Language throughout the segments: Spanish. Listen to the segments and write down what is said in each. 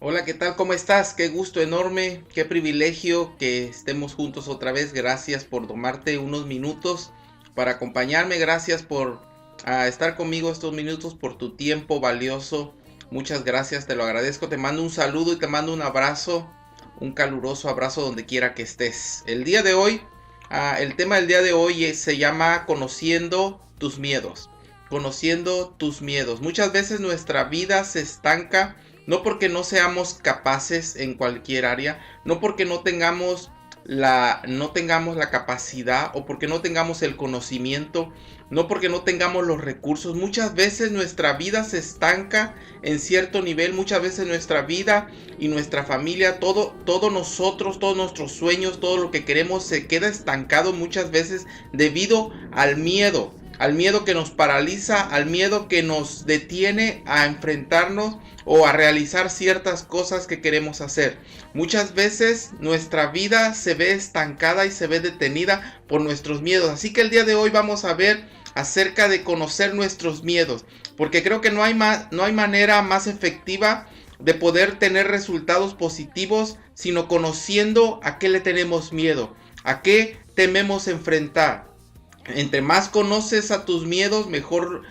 Hola, ¿qué tal? ¿Cómo estás? Qué gusto enorme, qué privilegio que estemos juntos otra vez. Gracias por tomarte unos minutos para acompañarme. Gracias por estar conmigo estos minutos, por tu tiempo valioso. Muchas gracias, te lo agradezco. Te mando un saludo y te mando un abrazo, un caluroso abrazo donde quiera que estés. El día de hoy, el tema del día de hoy se llama Conociendo tus miedos. Conociendo tus miedos. Muchas veces nuestra vida se estanca no porque no seamos capaces en cualquier área, no porque no tengamos la capacidad o porque no tengamos el conocimiento, no porque no tengamos los recursos. Muchas veces nuestra vida se estanca en cierto nivel, muchas veces nuestra vida y nuestra familia, todo nosotros, todos nuestros sueños, todo lo que queremos se queda estancado muchas veces debido al miedo. Al miedo que nos paraliza, al miedo que nos detiene a enfrentarnos o a realizar ciertas cosas que queremos hacer. Muchas veces nuestra vida se ve estancada y se ve detenida por nuestros miedos. Así que el día de hoy vamos a ver acerca de conocer nuestros miedos, porque creo que no hay manera más efectiva de poder tener resultados positivos sino conociendo a qué le tenemos miedo, a qué tememos enfrentar. Entre más conoces a tus miedos, mejor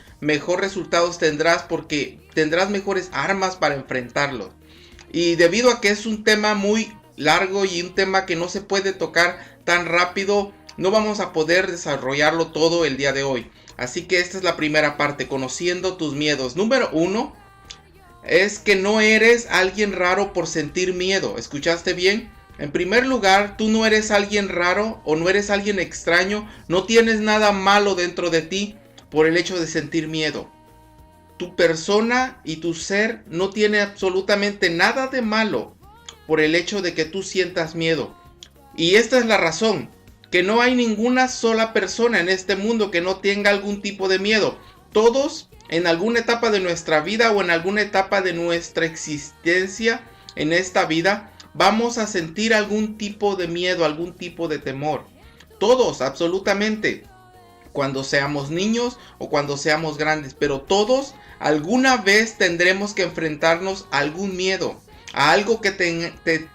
resultados tendrás, porque tendrás mejores armas para enfrentarlos. Y debido a que es un tema muy largo y un tema que no se puede tocar tan rápido, no vamos a poder desarrollarlo todo el día de hoy. Así que esta es la primera parte, conociendo tus miedos. Número 1 es que no eres alguien raro por sentir miedo. ¿Escuchaste bien? En primer lugar, tú no eres alguien raro o no eres alguien extraño, no tienes nada malo dentro de ti por el hecho de sentir miedo. Tu persona y tu ser no tiene absolutamente nada de malo por el hecho de que tú sientas miedo. Y esta es la razón, que no hay ninguna sola persona en este mundo que no tenga algún tipo de miedo. Todos en alguna etapa de nuestra vida o en alguna etapa de nuestra existencia en esta vida vamos a sentir algún tipo de miedo, algún tipo de temor. Todos, absolutamente. Cuando seamos niños o cuando seamos grandes. Pero todos alguna vez tendremos que enfrentarnos a algún miedo. A algo que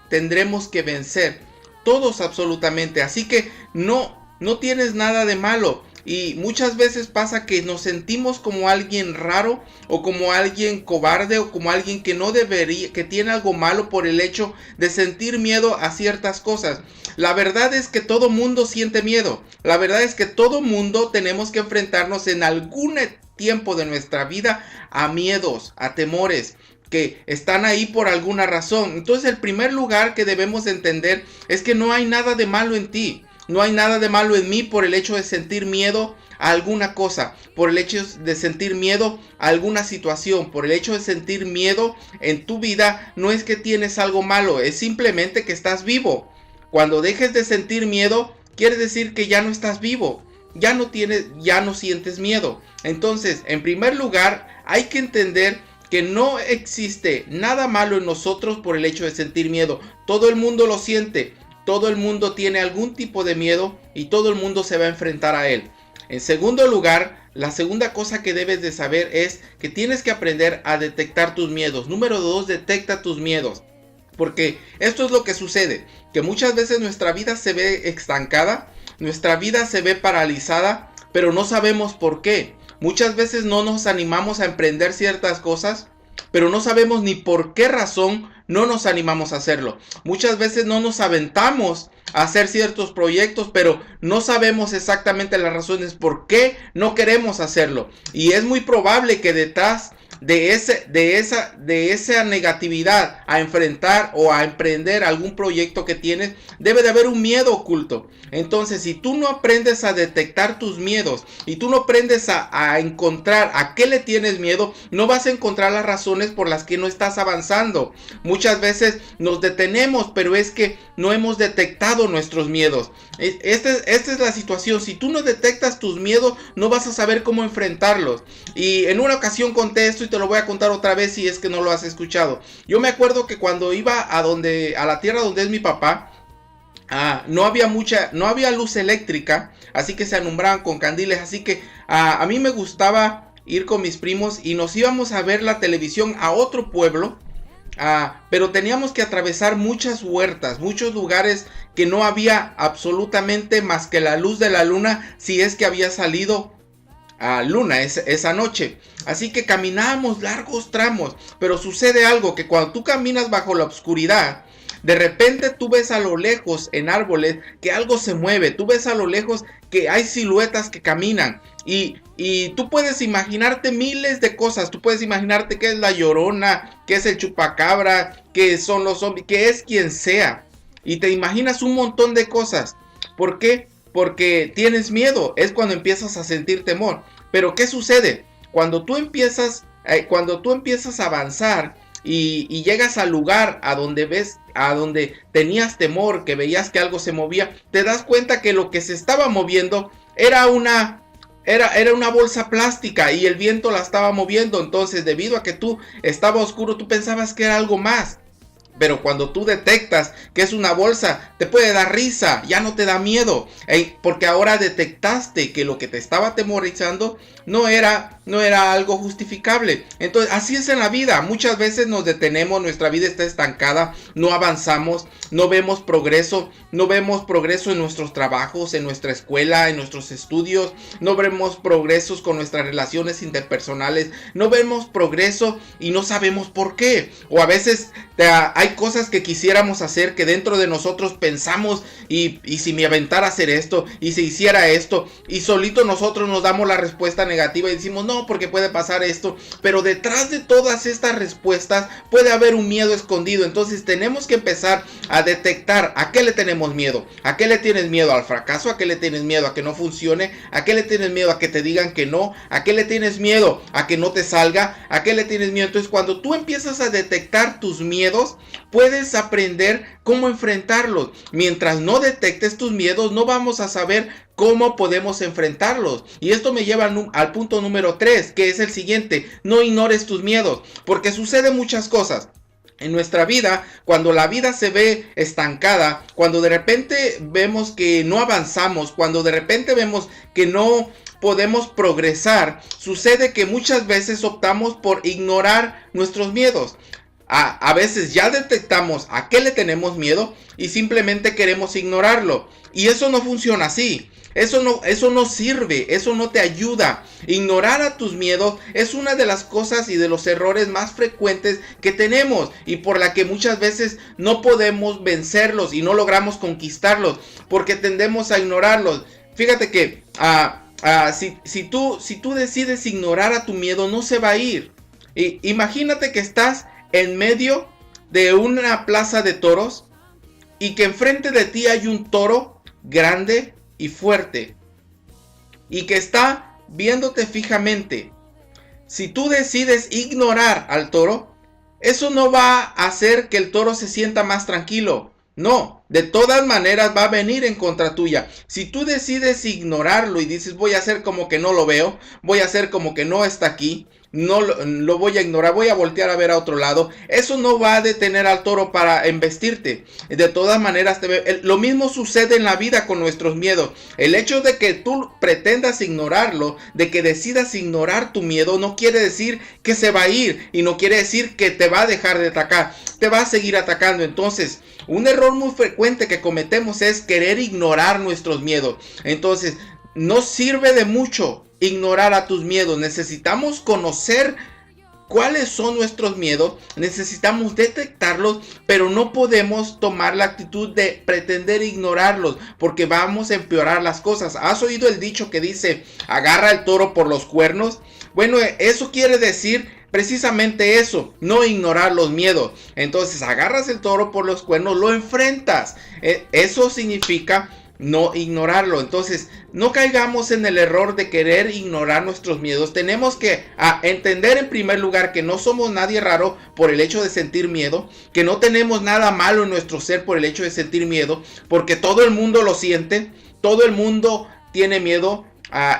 tendremos que vencer. Todos, absolutamente. Así que no tienes nada de malo. Y muchas veces pasa que nos sentimos como alguien raro o como alguien cobarde o como alguien que no debería, que tiene algo malo por el hecho de sentir miedo a ciertas cosas. La verdad es que todo mundo siente miedo. La verdad es que todo mundo tenemos que enfrentarnos en algún tiempo de nuestra vida a miedos, a temores que están ahí por alguna razón. Entonces el primer lugar que debemos entender es que no hay nada de malo en ti. No hay nada de malo en mí por el hecho de sentir miedo a alguna cosa, por el hecho de sentir miedo a alguna situación, por el hecho de sentir miedo en tu vida. No es que tienes algo malo, es simplemente que estás vivo. Cuando dejes de sentir miedo, quiere decir que ya no estás vivo, ya no sientes miedo. Entonces, en primer lugar, hay que entender que no existe nada malo en nosotros por el hecho de sentir miedo. Todo el mundo lo siente. Todo el mundo tiene algún tipo de miedo y todo el mundo se va a enfrentar a él. En segundo lugar, la segunda cosa que debes de saber es que tienes que aprender a detectar tus miedos. Número 2, detecta tus miedos. Porque esto es lo que sucede, que muchas veces nuestra vida se ve estancada, nuestra vida se ve paralizada, pero no sabemos por qué. Muchas veces no nos animamos a emprender ciertas cosas, pero no sabemos ni por qué razón no nos animamos a hacerlo. Muchas veces no nos aventamos a hacer ciertos proyectos, pero no sabemos exactamente las razones por qué no queremos hacerlo. Y es muy probable que detrás de esa negatividad a enfrentar o a emprender algún proyecto que tienes, debe de haber un miedo oculto. Entonces, si tú no aprendes a detectar tus miedos y tú no aprendes a encontrar a qué le tienes miedo, no vas a encontrar las razones por las que no estás avanzando. Muchas veces nos detenemos, pero es que no hemos detectado nuestros miedos. Esta es la situación. Si tú no detectas tus miedos, no vas a saber cómo enfrentarlos. Y en una ocasión conté esto y te lo voy a contar otra vez si es que no lo has escuchado. Yo me acuerdo que cuando iba a la tierra donde es mi papá, no había luz eléctrica, así que se alumbraban con candiles. Así que a mí me gustaba ir con mis primos y nos íbamos a ver la televisión a otro pueblo. pero teníamos que atravesar muchas huertas, muchos lugares que no había absolutamente más que la luz de la luna, si es que había salido a luna esa noche. Así que caminábamos largos tramos, pero sucede algo, que cuando tú caminas bajo la oscuridad, de repente tú ves a lo lejos en árboles que algo se mueve, tú ves a lo lejos que hay siluetas que caminan y tú puedes imaginarte miles de cosas, tú puedes imaginarte que es la Llorona, que es el chupacabra, que son los zombies, que es quien sea, y te imaginas un montón de cosas. ¿Por qué? Porque tienes miedo, es cuando empiezas a sentir temor. Pero ¿qué sucede? Cuando tú empiezas a avanzar y llegas al lugar a donde tenías temor, que veías que algo se movía, te das cuenta que lo que se estaba moviendo era una bolsa plástica y el viento la estaba moviendo. Entonces, debido a que tú estaba oscuro, tú pensabas que era algo más. Pero cuando tú detectas que es una bolsa, te puede dar risa, ya no te da miedo, porque ahora detectaste que lo que te estaba atemorizando no era algo justificable. Entonces, así es en la vida. Muchas veces nos detenemos, nuestra vida está estancada, no avanzamos, no vemos progreso en nuestros trabajos, en nuestra escuela, en nuestros estudios, no vemos progresos con nuestras relaciones interpersonales, no vemos progreso y no sabemos por qué. O a veces hay cosas que quisiéramos hacer que dentro de nosotros pensamos y si me aventara a hacer esto y si hiciera esto, y solito nosotros nos damos la respuesta negativa y decimos no, porque puede pasar esto. Pero detrás de todas estas respuestas puede haber un miedo escondido. Entonces tenemos que empezar a detectar a qué le tenemos miedo. ¿A qué le tienes miedo? ¿Al fracaso? ¿A qué le tienes miedo? ¿A que no funcione? ¿A qué le tienes miedo? ¿A que te digan que no? ¿A qué le tienes miedo? ¿A que no te salga? ¿A qué le tienes miedo? Entonces cuando tú empiezas a detectar tus miedos, puedes aprender cómo enfrentarlos. Mientras no detectes tus miedos, no vamos a saber cómo podemos enfrentarlos. Y esto me lleva al punto número 3, que es el siguiente: no ignores tus miedos, porque suceden muchas cosas en nuestra vida. Cuando la vida se ve estancada, cuando de repente vemos que no avanzamos, cuando de repente vemos que no podemos progresar, sucede que muchas veces optamos por ignorar nuestros miedos. A veces ya detectamos a qué le tenemos miedo y simplemente queremos ignorarlo. Y eso no funciona así. Eso no sirve, eso no te ayuda. Ignorar a tus miedos es una de las cosas y de los errores más frecuentes que tenemos, y por la que muchas veces no podemos vencerlos y no logramos conquistarlos, porque tendemos a ignorarlos. Fíjate que si tú decides ignorar a tu miedo, no se va a ir. Imagínate que estás en medio de una plaza de toros y que enfrente de ti hay un toro grande y fuerte y que está viéndote fijamente. Si tú decides ignorar al toro, eso no va a hacer que el toro se sienta más tranquilo. No, de todas maneras va a venir en contra tuya. Si tú decides ignorarlo y dices voy a hacer como que no lo veo, voy a hacer como que no está aquí, no lo voy a ignorar, voy a voltear a ver a otro lado, eso no va a detener al toro para embestirte. De todas maneras, lo mismo sucede en la vida con nuestros miedos. El hecho de que tú pretendas ignorarlo, de que decidas ignorar tu miedo, no quiere decir que se va a ir, y no quiere decir que te va a dejar de atacar, te va a seguir atacando. Entonces, un error muy frecuente que cometemos es querer ignorar nuestros miedos. Entonces, no sirve de mucho ignorar a tus miedos. Necesitamos conocer cuáles son nuestros miedos, necesitamos detectarlos, pero no podemos tomar la actitud de pretender ignorarlos, porque vamos a empeorar las cosas. ¿Has oído el dicho que dice agarra el toro por los cuernos? Bueno, eso quiere decir precisamente eso, no ignorar los miedos. Entonces agarras el toro por los cuernos, lo enfrentas. Eso significa no ignorarlo. Entonces no caigamos en el error de querer ignorar nuestros miedos. Tenemos que entender en primer lugar que no somos nadie raro por el hecho de sentir miedo, que no tenemos nada malo en nuestro ser por el hecho de sentir miedo, porque todo el mundo lo siente, todo el mundo tiene miedo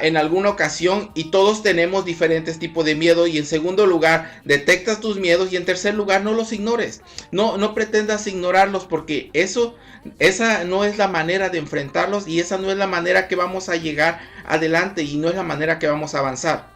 en alguna ocasión, y todos tenemos diferentes tipos de miedo. Y en segundo lugar, detectas tus miedos, y en tercer lugar, no los ignores. No pretendas ignorarlos, porque esa no es la manera de enfrentarlos, y esa no es la manera que vamos a llegar adelante, y no es la manera que vamos a avanzar.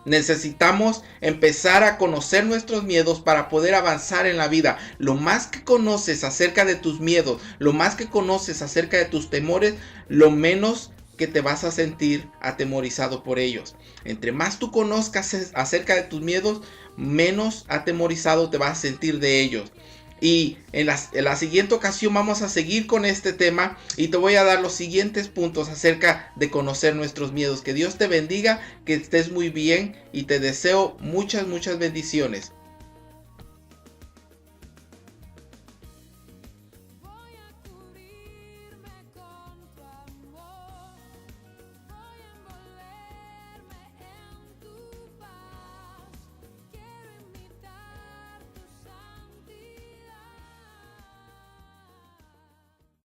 Necesitamos empezar a conocer nuestros miedos para poder avanzar en la vida. Lo más que conoces acerca de tus miedos, lo más que conoces acerca de tus temores, lo menos que te vas a sentir atemorizado por ellos. Entre más tú conozcas acerca de tus miedos, menos atemorizado te vas a sentir de ellos. Y en la siguiente ocasión vamos a seguir con este tema y te voy a dar los siguientes puntos acerca de conocer nuestros miedos. Que Dios te bendiga, que estés muy bien y te deseo muchas bendiciones.